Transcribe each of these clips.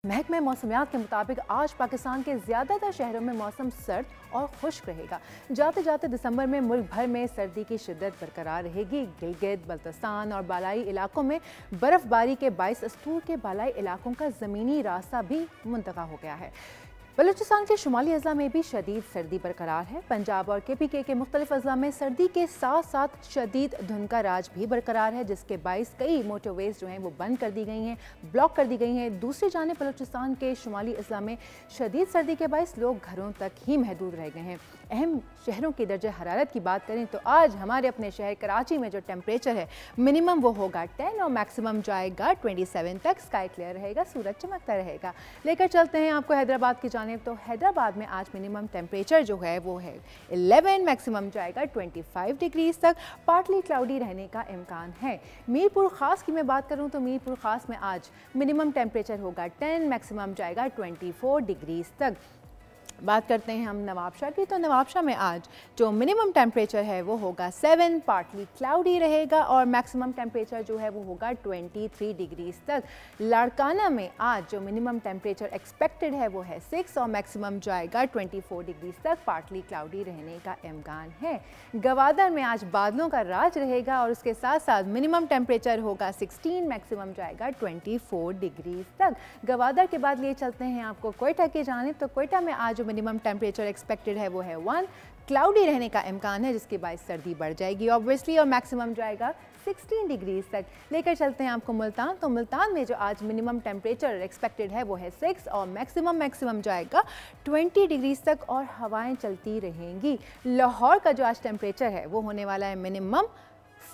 महकमे मौसमियात के मुताबिक आज पाकिस्तान के ज़्यादातर शहरों में मौसम सर्द और खुश्क रहेगा। जाते जाते दिसंबर में मुल्क भर में सर्दी की शिद्दत बरकरार रहेगी। गिलगित बल्तिस्तान और बालाई इलाकों में बर्फबारी के बाइस अस्तूर के बालाई इलाकों का ज़मीनी रास्ता भी मुंतका हो गया है। बलूचिस्तान के शुमाली अजला में भी शदीद सर्दी बरकरार है। पंजाब और KPK के मुख्तलिफ अजला में सर्दी के साथ साथ शदीद धुंध का राज भी बरकरार है, जिसके बाइस कई मोटरवेज जो हैं वो बंद कर दी गई हैं, ब्लॉक कर दी गई हैं। दूसरी जानिब बलूचिस्तान के शुमाली अजला में शदीद सर्दी के बाइस लोग घरों तक ही महदूद रह गए हैं। अहम शहरों की दर्जा हरारत की बात करें तो आज हमारे अपने शहर कराची में जो टेम्परेचर है मिनिमम वो होगा 10 और मैक्सिमम जाएगा 27 तक। स्काई क्लियर रहेगा, सूरज चमकता रहेगा। लेकर चलते हैं आपको हैदराबाद की जानिब। तो हैदराबाद में आज मिनिमम टेम्परेचर जो है वो है 11, मैक्सिमम जाएगा 25 डिग्रीज तक। पार्टली क्लाउडी रहने का इम्कान है। मीरपुर खास की मैं बात करूं तो मीरपुर खास में आज मिनिमम टेम्परेचर होगा 10, मैक्सिमम जाएगा 24 डिग्रीज तक। बात करते हैं हम नवाबशाह की। तो नवाबशाह में आज जो मिनिमम टेम्परेचर है वो होगा 7, पार्टली क्लाउडी रहेगा और मैक्सिमम टेम्परेचर जो है वो होगा 23 डिग्रीज तक। लाड़काना में आज जो मिनिमम टेम्परेचर एक्सपेक्टेड है वो है 6 और मैक्सिमम जाएगा 24 डिग्रीज तक। पार्टली क्लाउडी रहने का इम्कान है। गवादर में आज बादलों का राज रहेगा और उसके साथ साथ मिनिमम टेम्परेचर होगा 16, मैक्सिमम जाएगा 24 डिग्रीज तक। गवादर के बाद लिए चलते हैं आपको कोयटा की जानिब। तो कोयटा में आज मिनिमम टेम्परेचर एक्सपेक्टेड है वो है 1, क्लाउडी रहने का इम्कान है, जिसके बाद सर्दी बढ़ जाएगी ऑब्वियसली और मैक्सिमम जाएगा 16 डिग्रीज तक। लेकर चलते हैं आपको मुल्तान। तो मुल्तान में जो आज मिनिमम टेम्परेचर एक्सपेक्टेड है वो है 6 और मैक्सिमम जाएगा 20 डिग्रीज तक और हवाएं चलती रहेंगी। लाहौर का जो आज टेम्परेचर है वो होने वाला है मिनिमम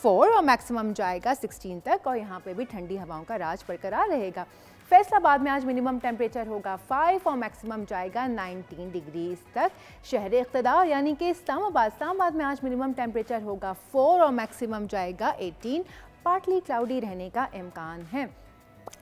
4 और मैक्सिमम जाएगा 16 तक और यहाँ पे भी ठंडी हवाओं का राज बरकरार रहेगा। फैसलाबाद में आज मिनिमम टेम्परेचर होगा 5 और मैक्सिमम जाएगा 19 डिग्रीज तक। शहर इक़्तिदार यानी कि इस्लामाबाद में आज मिनिमम टेम्परेचर होगा 4 और मैक्सिमम जाएगा 18। पार्टली क्लाउडी रहने का इम्कान है।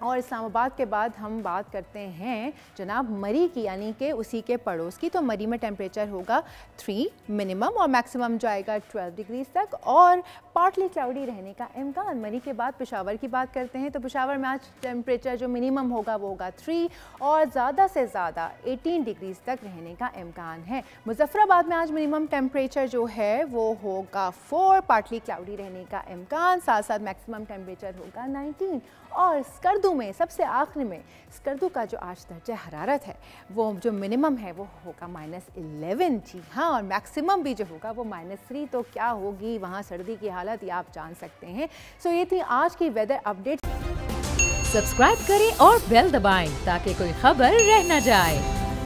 और इस्लामाबाद के बाद हम बात करते हैं जनाब मरी की, यानी कि उसी के पड़ोस की। तो मरी में टेम्परेचर होगा 3 मिनिमम और मैक्सिमम जाएगा 12 डिग्रीज तक और पार्टली क्लाउडी रहने का इम्कान। मरी के बाद पेशावर की बात करते हैं। तो पेशावर में आज टेम्परेचर जो मिनिमम होगा वो होगा 3 और ज़्यादा से ज़्यादा 18 डिग्रीज तक रहने का इम्कान है। मुजफ्फराबाद में आज मिनिमम टेम्परेचर जो है वो होगा 4, पार्टली क्लाउडी रहने का इम्कान, साथ साथ मैक्सिमम टेम्परेचर होगा 19। और स्कर्दू में सबसे आखिर में स्कर्दू का जो आज दर्जा हरारत है वो जो मिनिमम है वो होगा -11, जी हाँ, और मैक्सिमम भी जो होगा वो -3। तो क्या होगी वहाँ सर्दी की हालत, ये आप जान सकते हैं। सो ये थी आज की वेदर अपडेट। सब्सक्राइब करें और बेल दबाएं ताकि कोई खबर रह न जाए।